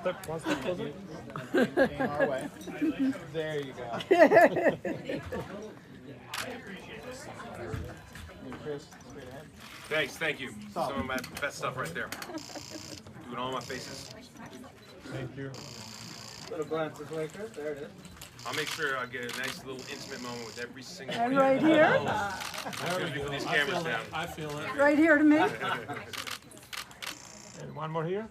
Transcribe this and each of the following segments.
step closer. Came our way. There you go. Chris, straight ahead. Thanks, thank you. Some of my best stuff right there. Doing all my faces. Thank you. Little glance this way, Chris. There it is. I'll make sure I get a nice little intimate moment with every single And one. right here? As we put these cameras down. I feel it. Right here to me? And one more here.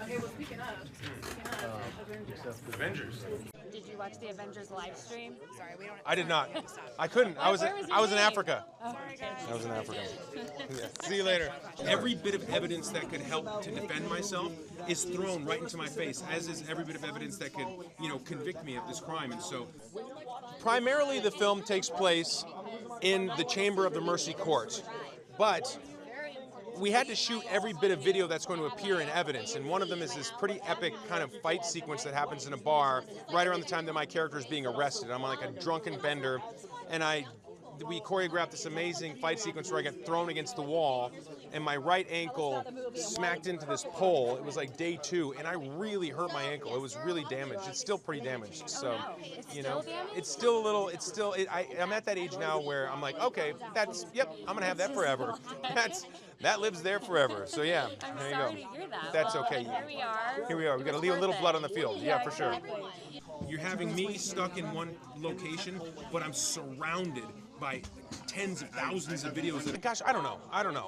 Okay, well, speaking of Avengers. did you watch the Avengers live stream? Sorry, we don't. I did not. I couldn't. I was Where was in your Africa. Oh, sorry, guys. I was in Africa. Yeah. See you later. Every bit of evidence that could help to defend myself is thrown right into my face, as is every bit of evidence that could, convict me of this crime. And so, primarily, the film takes place in the chamber of the Mercy Court, but we had to shoot every bit of video that's going to appear in evidence, and one of them is this pretty epic kind of fight sequence that happens in a bar right around the time that my character is being arrested. I'm like a drunken bender, and we choreographed this amazing fight sequence where I get thrown against the wall, and my right ankle smacked into this pole. It was like day 2, and I really hurt my ankle. It was really damaged. It's still pretty damaged. So, it's still a little. I'm at that age now where I'm like, okay, I'm gonna have that forever. That lives there forever. So yeah, there you go. I'm sorry to hear that. That's Well, okay. Here we are. Here we are. We got to leave a little blood on the field. Yeah, for sure. Exactly. You're having me stuck in one location, but I'm surrounded by tens of thousands of videos. Gosh, I don't know.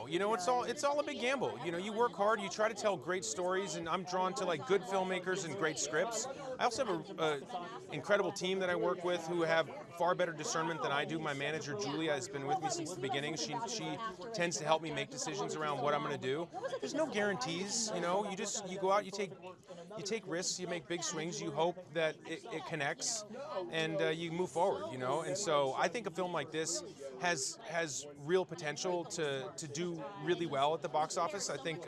It's all a big gamble. You work hard, you try to tell great stories, and I'm drawn to like good filmmakers and great scripts. I also have an incredible team that I work with who have far better discernment than I do. My manager Julia has been with me since the beginning. She tends to help me make decisions around what I'm going to do. There's no guarantees. You go out, you take risks, you make big swings, you hope that it connects, and you move forward. And so I think a film like this has real potential to do really well at the box office. I think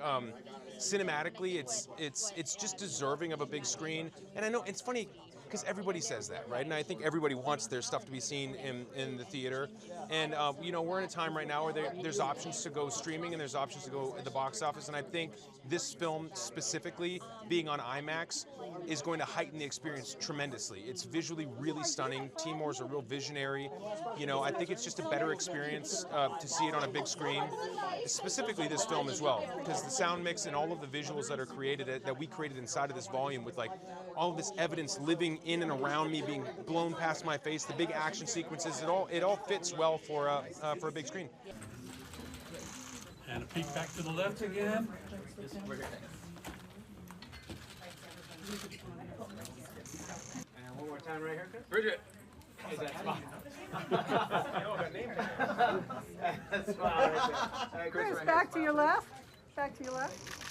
cinematically it's just deserving of a big screen. And I know it's funny because everybody says that, right? And I think everybody wants their stuff to be seen in the theater. And we're in a time right now where there's options to go streaming and there's options to go at the box office. And I think this film specifically, being on IMAX, is going to heighten the experience tremendously. It's visually really stunning. Timur's a real visionary. I think it's just a better experience to see it on a big screen, specifically this film as well, because the sound mix and all of the visuals that are created, that we created inside of this volume with like all of this evidence living in and around me, being blown past my face, the big action sequences, it all fits well for a big screen. And a peek back to the left again. And one more time right here, Chris. Bridget. Is that spot? That's spot right there. All right, Chris, right back to your left. Back to your left.